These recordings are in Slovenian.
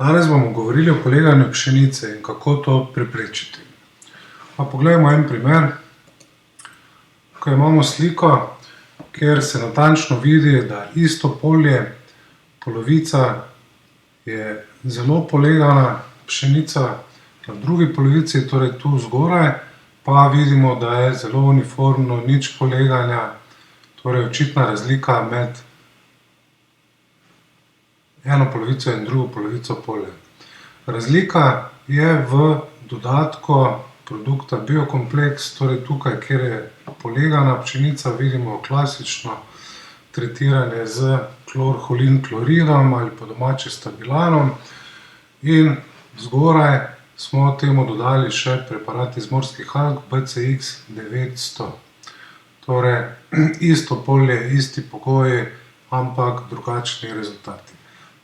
Danes bomo govorili o poleganju pšenice in kako to preprečiti. Pa poglejmo en primer. Tukaj imamo sliko, kjer se natančno vidi, da isto polje, polovica je zelo polegana pšenica, na drugi polovici, torej tu zgoraj, pa vidimo, da je zelo uniformno, nič poleganja, torej očitna razlika med eno polovico in drugo polovico polja. Razlika je v dodatku produkta Biokompleks, torej tukaj, kjer je polegana pšenica, vidimo klasično tretiranje z klorholin-kloridom ali po domače stabilanom. In zgoraj smo temu dodali še preparat iz morskih alg BCX 900. Torej, isto polje, isti pogoji, ampak drugačni rezultati.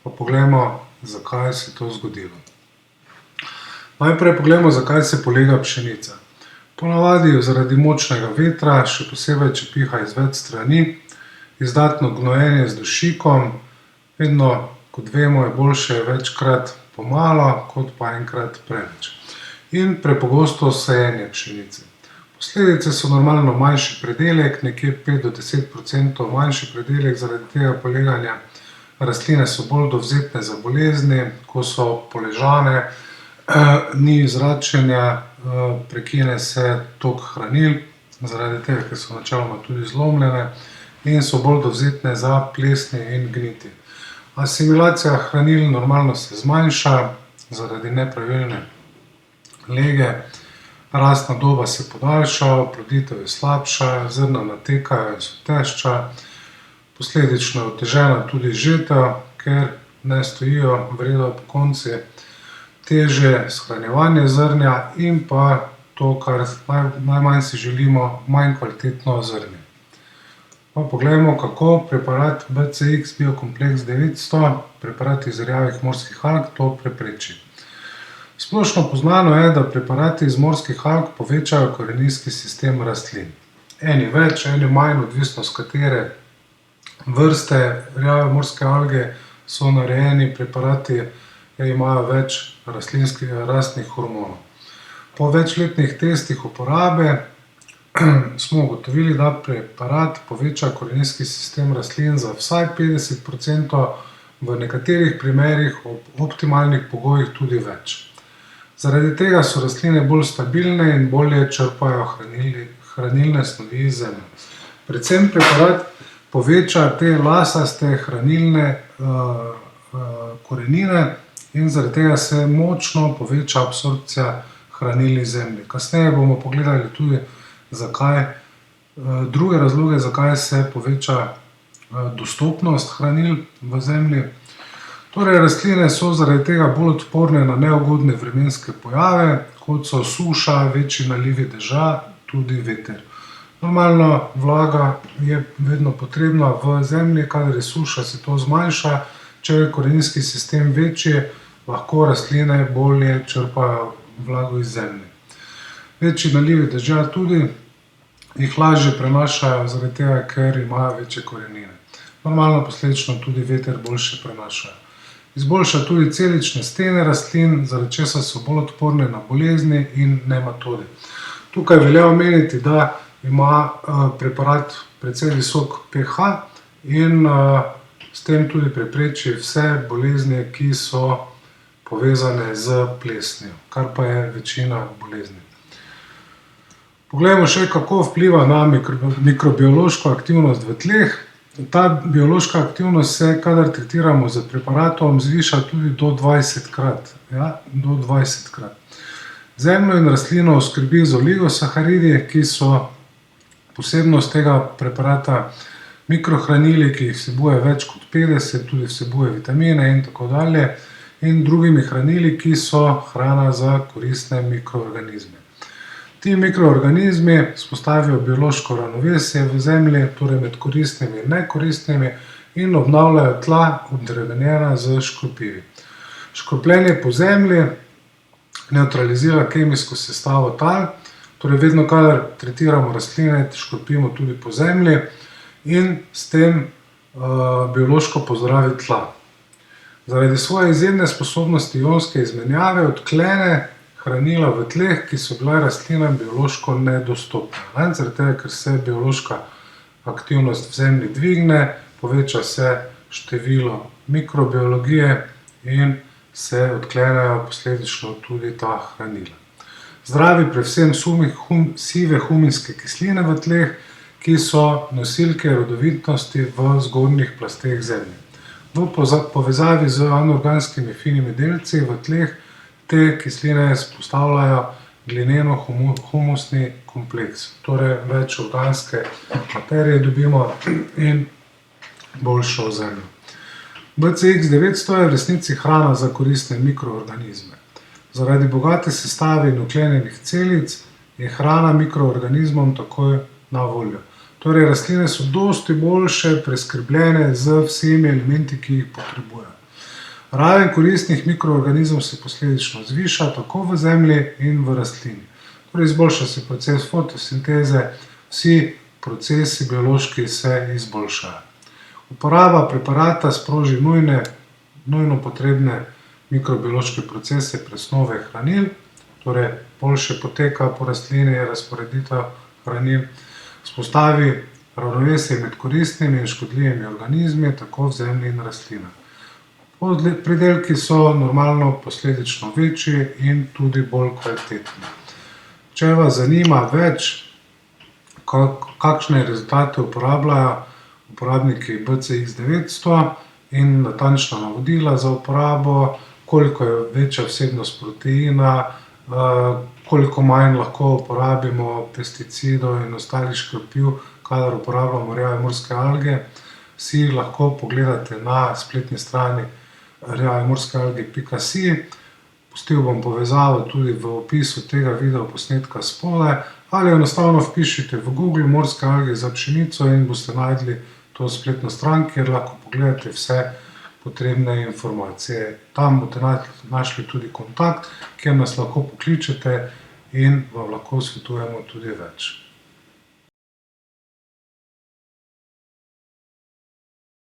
Pa poglejmo, zakaj se je to zgodilo. Najprej poglejmo, zakaj se polega pšenica. Ponavadi zaradi močnega vetra, še posebej, če piha iz več strani, izdatno gnojenje z dušikom, vedno, kot vemo, je boljše večkrat pomalo, kot pa enkrat preveč. In prepogosto sajenje pšenice. Posledice so normalno manjši pridelek, nekje 5-10% manjši pridelek zaradi tega poleganja. Rastline so bolj dovzetne za bolezni, ko so poležane, ni zračenja, prekine se tok hranil, zaradi tega, ker so načeloma tudi zlomljene, in so bolj dovzetne za plesni in gnitje. Asimilacija hranil normalno se zmanjša zaradi nepravilne lege, rastna doba se podaljša, oploditev je slabša, zrna natekajo in so tešča, posledično je otežena tudi žetev, ker ne stojijo v redu pokonci, težje shranjevanje zrnja in pa to, kar najmanj si želimo, manj kvalitetno zrnje. Pa poglejmo, kako preparat BCX Biokompleks 900, preparat iz rjavih morskih alg, to prepreči. Splošno poznano je, da preparati iz morskih alg povečajo koreninski sistem rastlin. Eni več, eni manj, odvisno s katere vrste rjave morske alge so narejeni preparati, imajo več rastnih hormonov. Po večletnih testih uporabe smo ugotovili, da preparat poveča koreninski sistem rastlin za vsaj 50%, v nekaterih primerih ob optimalnih pogojih tudi več. Zaradi tega so rastline bolj stabilne in bolje črpajo hranilne snovi iz zemlje. Predvsem preparat poveča te lasaste hranilne korenine in zaradi tega se močno poveča absorpcija hranil iz zemlje. Kasneje bomo pogledali tudi, druge razloge, zakaj se poveča dostopnost hranil v zemlji. Torej, rastline so zaradi tega bolj odporne na neugodne vremenske pojave, kot so suša, večji nalivi dežja, tudi veter. Normalno, vlaga je vedno potrebna v zemlji, kadar je suša, se to zmanjša, če je koreninski sistem večji, lahko rastline bolje črpajo vlago iz zemlje. Večji nalivi dežja tudi jih lažje prenašajo, zaradi tega, ker imajo večje korenine. Normalno, posledično tudi veter boljše prenašajo. Izboljša tudi celične stene rastlin, zaradi česar so bolj odporne na bolezni in nematode. Tukaj velja omeniti, da ima preparat precej visok pH in s tem tudi prepreči vse bolezni, ki so povezane z plesnijo, kar pa je večina bolezni. Poglejmo še, kako vpliva na mikrobiološko aktivnost v tleh. Ta biološka aktivnost se, kadar tretiramo s preparatom, zviša tudi do 20-krat. Ja, do 20-krat. Zemljo in rastlino oskrbi z oligosaharidi, ki so posebnost tega preparata, mikrohranili, ki jih vsebuje več kot 50, tudi vsebuje vitamine in tako dalje, in drugimi hranili, ki so hrana za koristne mikroorganizme. Ti mikroorganizmi vzpostavijo biološko ravnovesje v zemlji, torej med koristnimi in nekoristnimi, in obnavljajo tla, obremenjena s škropivi. Škropljenje po zemlji nevtralizira kemijsko sestavo tal, torej vedno, kadar tretiramo rastline, škropimo tudi po zemlji in s tem biološko pozdravi tla. Zaradi svoje izjemne sposobnosti ionske izmenjave odklene hranila v tleh, ki so bila rastlinam biološko nedostopna. Zaradi tega, ker se biološka aktivnost v zemlji dvigne, poveča se število mikrobiologije in se odklenejo posledično tudi ta hranila. Zdravi predvsem sive huminske kisline v tleh, ki so nosilke rodovitnosti v zgornjih plasteh zemlje. V povezavi z anorganskimi finimi delci v tleh te kisline vzpostavljajo glineno-humusni kompleks, torej več organske materije dobimo in boljšo zemljo. BCX900 je v resnici hrana za koristne mikroorganizme. Zaradi bogate sestave in uklenjenih celic je hrana mikroorganizmom takoj na voljo. Torej, rastline so dosti boljše preskrbljene z vsemi elementi, ki jih potrebujejo. Raven koristnih mikroorganizmov se posledično zviša tako v zemlji in v rastlini. Torej, izboljša se proces fotosinteze, vsi procesi biološki se izboljšajo. Uporaba preparata sproži nujno potrebne mikrobiološke procese presnove hranil, torej boljše poteka po rastlini razporeditev hranil, vzpostavi ravnovesje med koristnimi in škodljivimi organizmi, tako v zemlji in rastlinah. Pridelki so normalno posledično večji in tudi bolj kvalitetni. Če vas zanima več, kakšne rezultate uporabljajo uporabniki BCX900 in natančna navodila za uporabo, koliko je večja vsebnost proteina, koliko manj lahko uporabimo pesticidov in ostalih škropiv, kadar uporabljamo rjave morske alge, si lahko pogledate na spletni strani rjavemorskealge.si. Pustil bom povezavo tudi v opisu tega videoposnetka spodaj, ali enostavno vpišite v Google morske alge za pšenico in boste našli to spletno stran, kjer lahko pogledate vse potrebne informacije. Tam boste našli tudi kontakt, kjer nas lahko pokličete in vam lahko svetujemo tudi več.